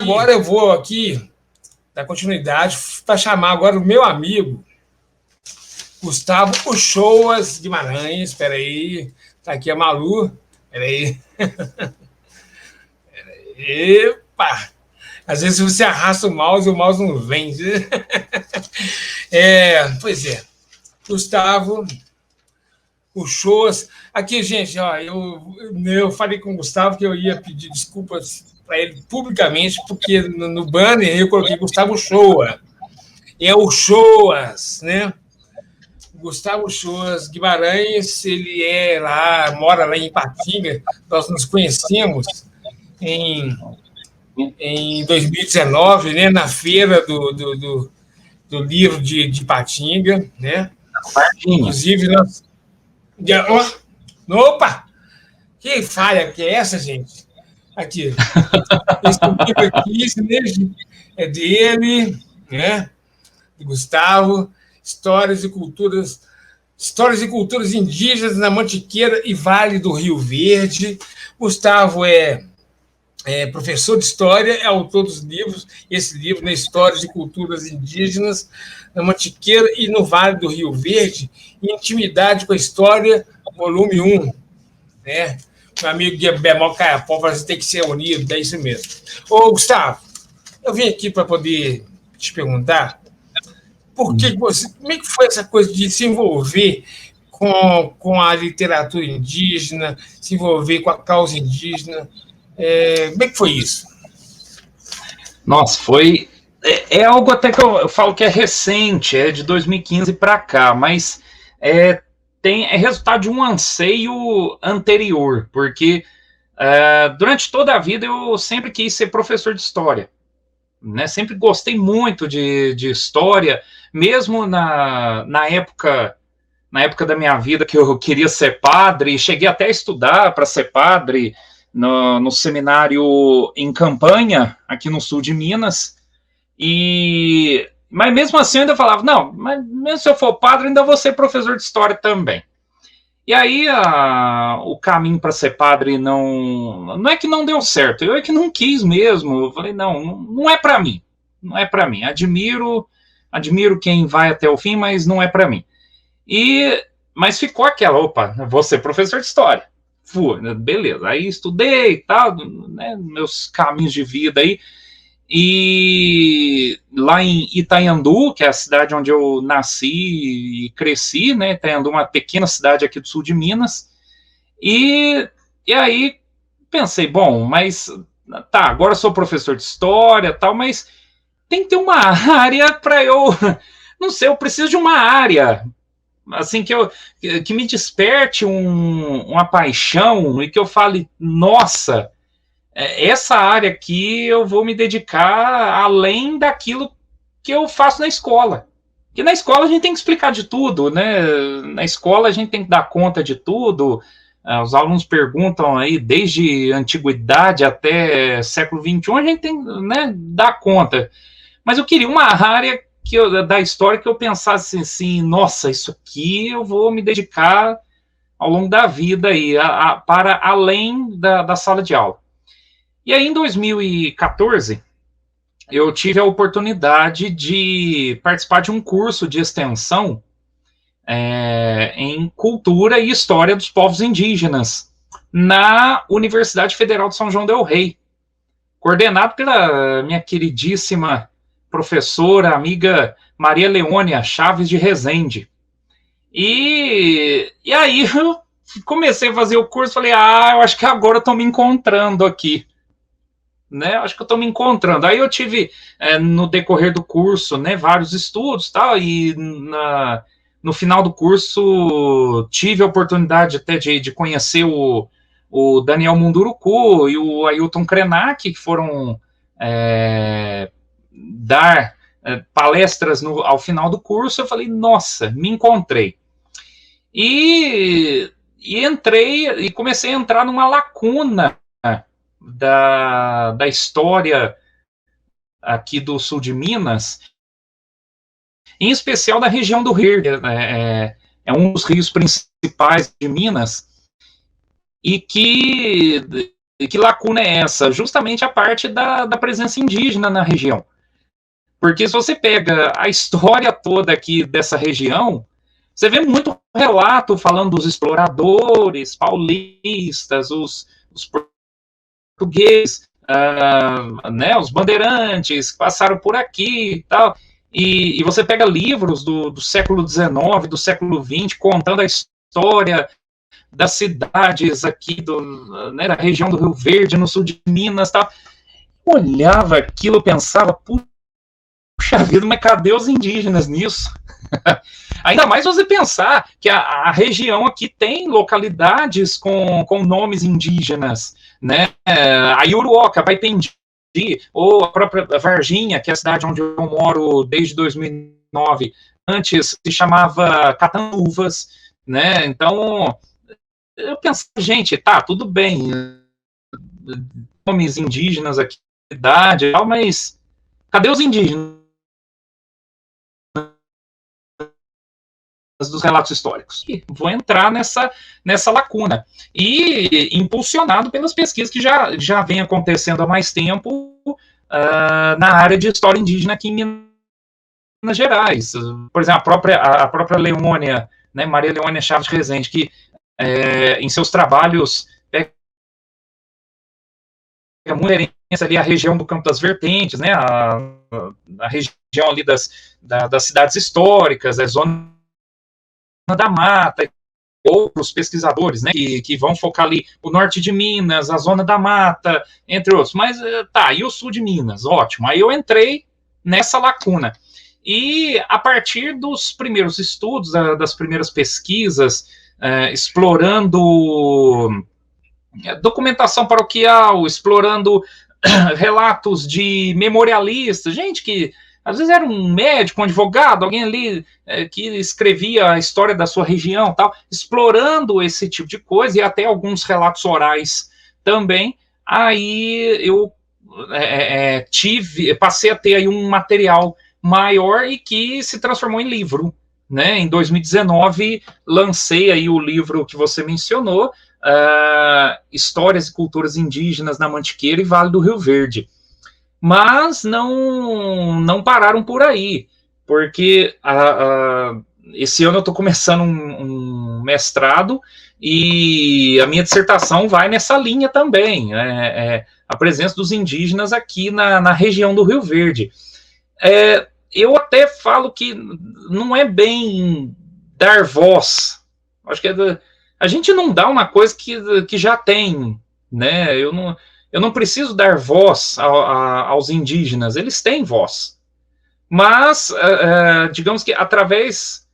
agora eu vou aqui dar continuidade para chamar agora o meu amigo Gustavo Uchoas Guimarães. Espera aí, tá aqui a Malu. Espera aí. Epa! Às vezes você arrasta o mouse não vem. Pois é. Gustavo Uchoas. Aqui, gente, ó, eu falei com o Gustavo que eu ia pedir desculpas para ele publicamente, porque no banner eu coloquei Gustavo Uchoa. É o Uchoas, né? Gustavo Uchoas Guimarães, ele mora lá em Ipatinga. Nós nos conhecemos em 2019, né, na feira do livro de Ipatinga, né? Inclusive, nós... Opa! Que falha que é essa, gente? Aqui. Esse livro aqui, esse mesmo é dele, né? De Gustavo, Histórias e Culturas Indígenas na Mantiqueira e Vale do Rio Verde. Gustavo é professor de História, é autor dos livros, esse livro, né, Histórias e Culturas Indígenas na Mantiqueira e no Vale do Rio Verde, Intimidade com a História, volume 1. Né? Meu amigo Bemol Caiapó, você tem que ser unido, é isso mesmo. Ô, Gustavo, eu vim aqui para poder te perguntar como é que foi essa coisa de se envolver com a literatura indígena, se envolver com a causa indígena. Como é que foi isso? Nossa, foi... É algo até que eu falo que é recente, é de 2015 para cá, mas é resultado de um anseio anterior, porque durante toda a vida eu sempre quis ser professor de história, né? Sempre gostei muito de história, mesmo na época da minha vida que eu queria ser padre, cheguei até a estudar para ser padre no seminário em Campanha, aqui no sul de Minas, mas mesmo assim eu ainda falava, não, mas mesmo se eu for padre, ainda vou ser professor de história também. E aí o caminho para ser padre não é que não deu certo, eu é que não quis mesmo. Eu falei, não é para mim, não é para mim. Admiro quem vai até o fim, mas não é para mim. Mas ficou aquela, opa, vou ser professor de história. Fui, beleza, aí estudei e tal, né, meus caminhos de vida aí. E lá em Itanhandu, que é a cidade onde eu nasci e cresci, né? Itanhandu, uma pequena cidade aqui do sul de Minas. E aí pensei, bom, mas tá, agora sou professor de história, tal, mas tem que ter uma área para eu, não sei, eu preciso de uma área assim que me desperte uma paixão e que eu fale, nossa, essa área aqui eu vou me dedicar além daquilo que eu faço na escola. Porque na escola a gente tem que explicar de tudo, né? Na escola a gente tem que dar conta de tudo. Os alunos perguntam aí, desde antiguidade até século XXI, a gente tem, né, dar conta. Mas eu queria uma área da história que eu pensasse assim, nossa, isso aqui eu vou me dedicar ao longo da vida aí, para além da sala de aula. E aí, em 2014, eu tive a oportunidade de participar de um curso de extensão em Cultura e História dos Povos Indígenas, na Universidade Federal de São João del Rei, coordenado pela minha queridíssima professora, amiga Maria Leônia Chaves de Rezende. E aí, eu comecei a fazer o curso, falei, eu acho que agora eu estou me encontrando aqui. Né, acho que eu estou me encontrando. Aí eu tive, no decorrer do curso, né, vários estudos, tal, e no final do curso tive a oportunidade até de conhecer o Daniel Munduruku e o Ailton Krenak, que foram dar palestras ao final do curso. Eu falei, nossa, me encontrei. E entrei, e comecei a entrar numa lacuna da história aqui do sul de Minas, em especial da região do Rio, é um dos rios principais de Minas, e que que lacuna é essa? Justamente a parte da presença indígena na região. Porque se você pega a história toda aqui dessa região, você vê muito relato falando dos exploradores paulistas, os portugueses, né, os bandeirantes que passaram por aqui e tal. E você pega livros do século XIX, do século XX, contando a história das cidades aqui né, da região do Rio Verde, no sul de Minas, tal. Eu olhava aquilo, pensava, puxa vida, mas cadê os indígenas nisso? Ainda mais você pensar que a região aqui tem localidades com nomes indígenas, né? A Iuruoca, Baipendi, ou a própria Varginha, que é a cidade onde eu moro desde 2009, antes se chamava Catanduvas, né? Então, eu penso, gente, tá, tudo bem, nomes indígenas aqui, cidade e tal, mas cadê os indígenas dos relatos históricos? E vou entrar nessa lacuna. E impulsionado pelas pesquisas que já vem acontecendo há mais tempo na área de história indígena aqui em Minas Gerais. Por exemplo, a própria Leônia, né, Maria Leônia Chaves Rezende, que em seus trabalhos pega muita referência ali a região do Campo das Vertentes, né, a região ali das cidades históricas, a zona da mata, outros pesquisadores, né, que vão focar ali o norte de Minas, a zona da mata, entre outros. Mas tá, e o sul de Minas? Ótimo. Aí eu entrei nessa lacuna. E a partir dos primeiros estudos, das primeiras pesquisas, explorando documentação paroquial, explorando relatos de memorialistas, gente que às vezes era um médico, um advogado, alguém ali que escrevia a história da sua região, tal, explorando esse tipo de coisa, e até alguns relatos orais também. Aí eu passei a ter aí um material maior e que se transformou em livro, né? Em 2019 lancei aí o livro que você mencionou, Histórias e Culturas Indígenas na Mantiqueira e Vale do Rio Verde. Mas não pararam por aí, porque esse ano eu estou começando um mestrado e a minha dissertação vai nessa linha também, a presença dos indígenas aqui na região do Rio Verde. Eu até falo que não é bem dar voz, acho que a gente não dá uma coisa que já tem, né? Eu não preciso dar voz aos indígenas, eles têm voz. Mas, digamos que através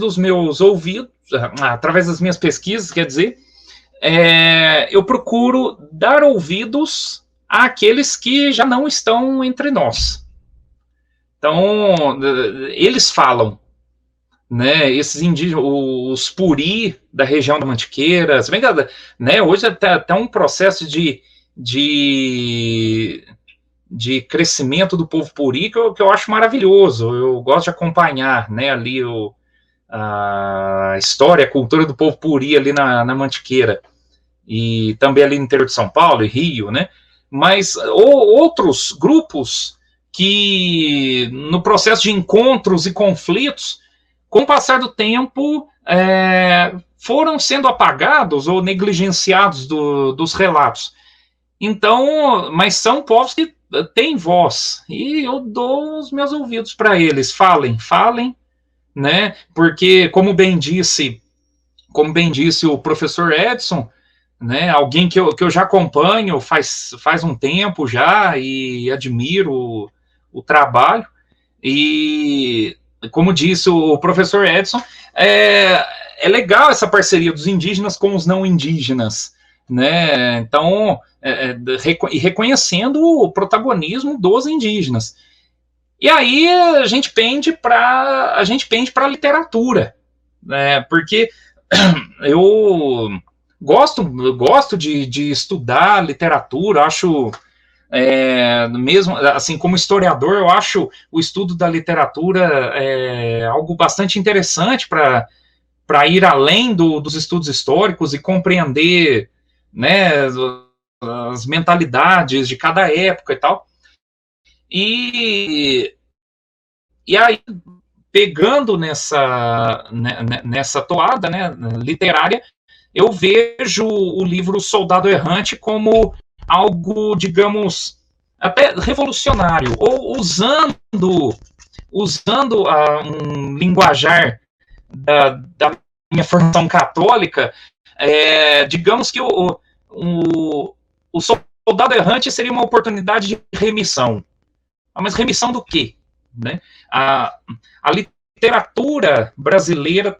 dos meus ouvidos, através das minhas pesquisas, quer dizer, eu procuro dar ouvidos àqueles que já não estão entre nós. Então, eles falam, né, esses indígenas, os Puri da região da Mantiqueira, se bem que, né, hoje até um processo de crescimento do povo Puri que eu acho maravilhoso. Eu gosto de acompanhar, né, ali a história, a cultura do povo Puri ali na Mantiqueira, e também ali no interior de São Paulo e Rio, né, mas outros grupos que no processo de encontros e conflitos, com o passar do tempo, foram sendo apagados ou negligenciados dos relatos. Então, mas são povos que têm voz, e eu dou os meus ouvidos para eles. Falem, né? Porque, como bem disse o professor Edson, né? Alguém que eu já acompanho faz um tempo já e admiro o trabalho. E, como disse o professor Edson, é legal essa parceria dos indígenas com os não indígenas, né? Então, e reconhecendo o protagonismo dos indígenas. E aí a gente pende para a literatura, né? Porque eu gosto de estudar literatura, acho, mesmo assim, como historiador, eu acho o estudo da literatura algo bastante interessante para ir além dos estudos históricos e compreender, né, as mentalidades de cada época e tal. E aí, pegando nessa toada, né, literária, eu vejo o livro Soldado Errante como algo, digamos, até revolucionário, ou usando um linguajar da minha formação católica, digamos que o Soldado Errante seria uma oportunidade de remissão. Mas remissão do quê? Né? A literatura brasileira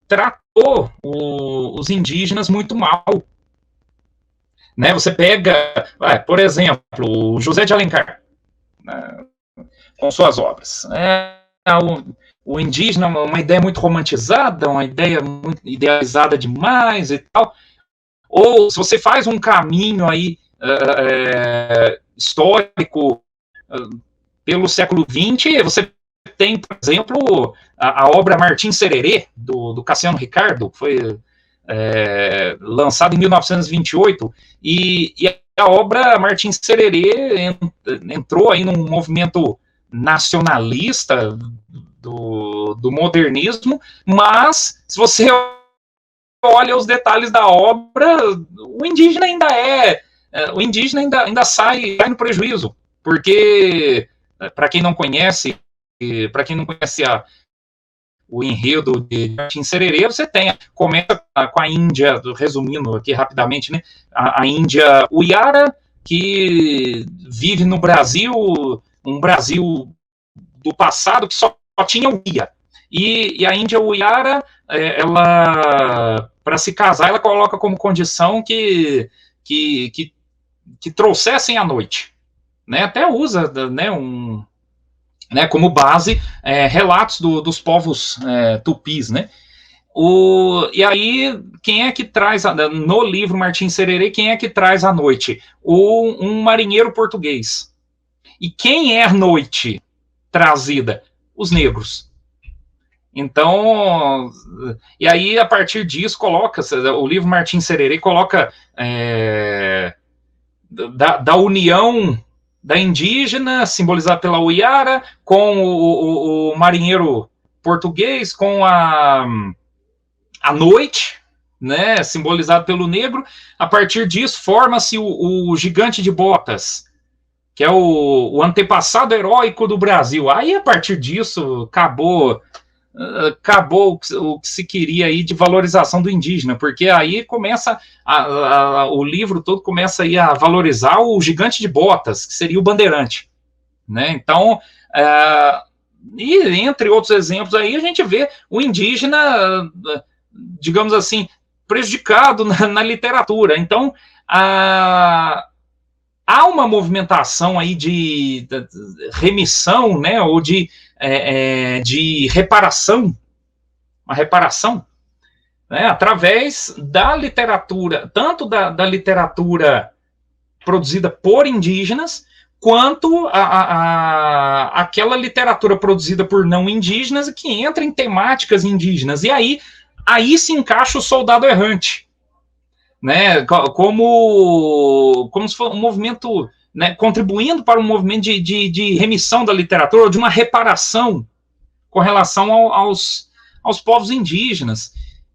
tratou os indígenas muito mal. Né? Você pega, por exemplo, o José de Alencar, né, com suas obras. O indígena, uma ideia muito romantizada, uma ideia muito idealizada demais e tal. Ou se você faz um caminho aí histórico pelo século XX, você tem, por exemplo, a obra Martim Sererê, do Cassiano Ricardo, que foi lançada em 1928, e a obra Martim Sererê entrou aí num movimento nacionalista do modernismo, mas se você olha os detalhes da obra, o indígena ainda sai no prejuízo, porque para quem não conhece o enredo de Martim Sererê, você começa com a Índia, resumindo aqui rapidamente, né, a Índia Uiara, que vive no Brasil, um Brasil do passado que só tinha o Uia. E a Índia Uiara, ela, para se casar, ela coloca como condição que trouxessem à noite. Né, até usa, né, como base relatos dos povos tupis, né? E aí, quem é que traz, no livro Martim Sererê, quem é que traz à noite? Um marinheiro português. E quem é a noite trazida? Os negros. Então, e aí, a partir disso, o livro Martim Sererê coloca da união da indígena, simbolizada pela Uiara, com o marinheiro português, com a noite, né, simbolizado pelo negro. A partir disso, forma-se o gigante de botas, que é o antepassado heróico do Brasil. Aí, a partir disso, acabou o que se queria aí de valorização do indígena, porque aí começa o livro todo começa aí a valorizar o gigante de botas, que seria o bandeirante, né? Então, e entre outros exemplos aí, a gente vê o indígena, digamos assim, prejudicado na literatura. Então, há uma movimentação aí de remissão, né, ou de reparação, uma reparação, né, através da literatura, tanto da literatura produzida por indígenas, quanto aquela literatura produzida por não indígenas que entra em temáticas indígenas. E aí se encaixa o Soldado Errante, né, como se fosse um movimento, né, contribuindo para um movimento de remissão da literatura, de uma reparação com relação aos povos indígenas,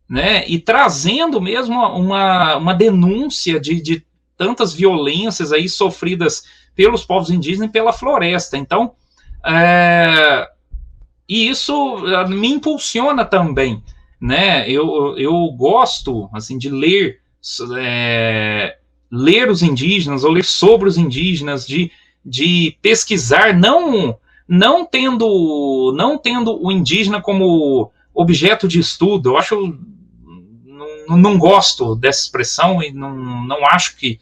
né, e trazendo mesmo uma denúncia de tantas violências aí sofridas pelos povos indígenas e pela floresta. Então, e isso me impulsiona também, né, eu gosto, assim, de ler os indígenas, ou ler sobre os indígenas, de pesquisar, não tendo o indígena como objeto de estudo. Eu acho, não gosto dessa expressão, e não acho que,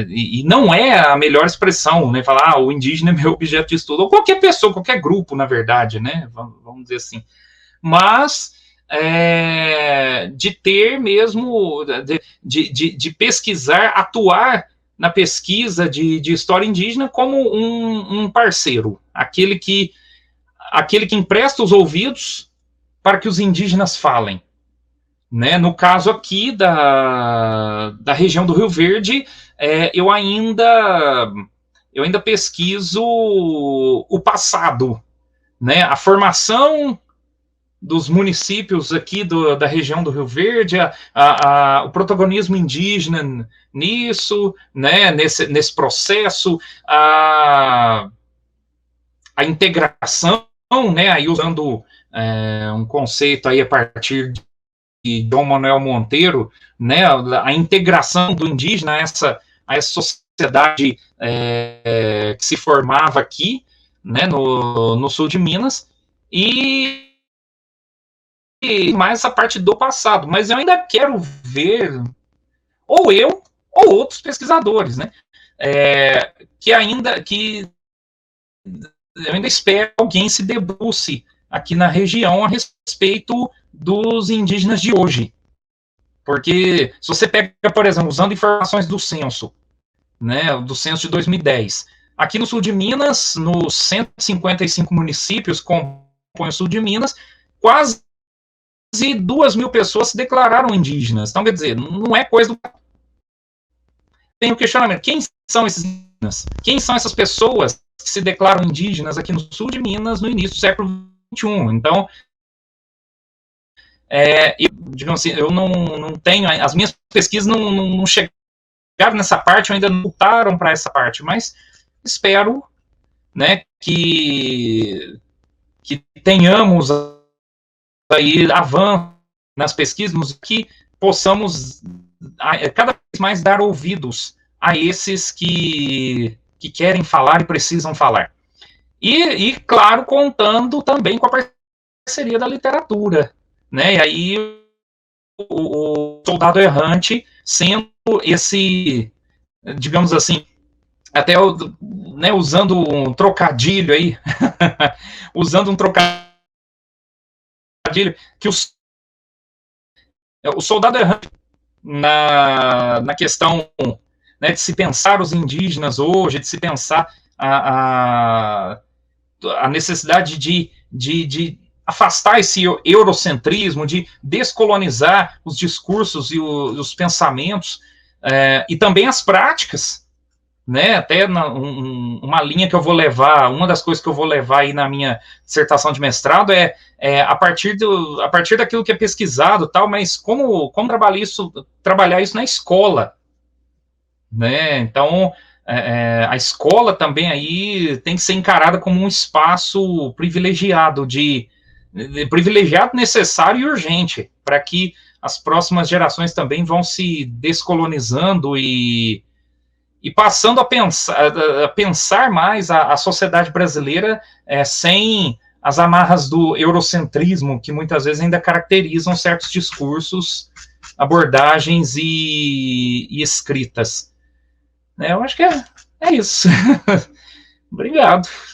e não é a melhor expressão, né, falar, o indígena é meu objeto de estudo, ou qualquer pessoa, qualquer grupo, na verdade, né, vamos dizer assim, mas de ter mesmo, de pesquisar, atuar na pesquisa de história indígena como um parceiro, aquele que empresta os ouvidos para que os indígenas falem, né? No caso aqui da região do Rio Verde, eu ainda pesquiso o passado, né? A formação dos municípios aqui da região do Rio Verde, o protagonismo indígena nisso, né, nesse processo, a integração, né, aí usando um conceito aí a partir de Dom Manuel Monteiro, né, a integração do indígena a essa sociedade que se formava aqui, né, no sul de Minas, e mais essa parte do passado, mas eu ainda quero ver, ou eu, ou outros pesquisadores, né, que eu ainda espero que alguém se debruce aqui na região a respeito dos indígenas de hoje. Porque se você pega, por exemplo, usando informações do censo, né, do censo de 2010, aqui no sul de Minas, nos 155 municípios que compõem o sul de Minas, quase 2.000 pessoas se declararam indígenas. Então, quer dizer, não é coisa do... Tem o questionamento, quem são esses indígenas? Quem são essas pessoas que se declaram indígenas aqui no sul de Minas no início do século XXI? Então, digamos assim, eu não tenho, as minhas pesquisas não chegaram nessa parte, ainda não voltaram para essa parte, mas espero, né, que tenhamos aí avanço nas pesquisas, que possamos cada vez mais dar ouvidos a esses que querem falar e precisam falar. E claro, contando também com a parceria da literatura, né? E aí o Soldado Errante sendo esse, digamos assim, até né, usando um trocadilho aí, usando um trocadilho, que o Soldado Errante, na questão, né, de se pensar os indígenas hoje, de se pensar a necessidade de afastar esse eurocentrismo, de descolonizar os discursos e os pensamentos, e também as práticas, né, até uma linha que eu vou levar, uma das coisas que eu vou levar aí na minha dissertação de mestrado a partir daquilo que é pesquisado, tal, mas como trabalhar isso na escola, né? Então, a escola também aí tem que ser encarada como um espaço privilegiado, privilegiado, necessário e urgente, para que as próximas gerações também vão se descolonizando e passando a pensar mais a sociedade brasileira sem as amarras do eurocentrismo, que muitas vezes ainda caracterizam certos discursos, abordagens e escritas. Eu acho que é isso. Obrigado.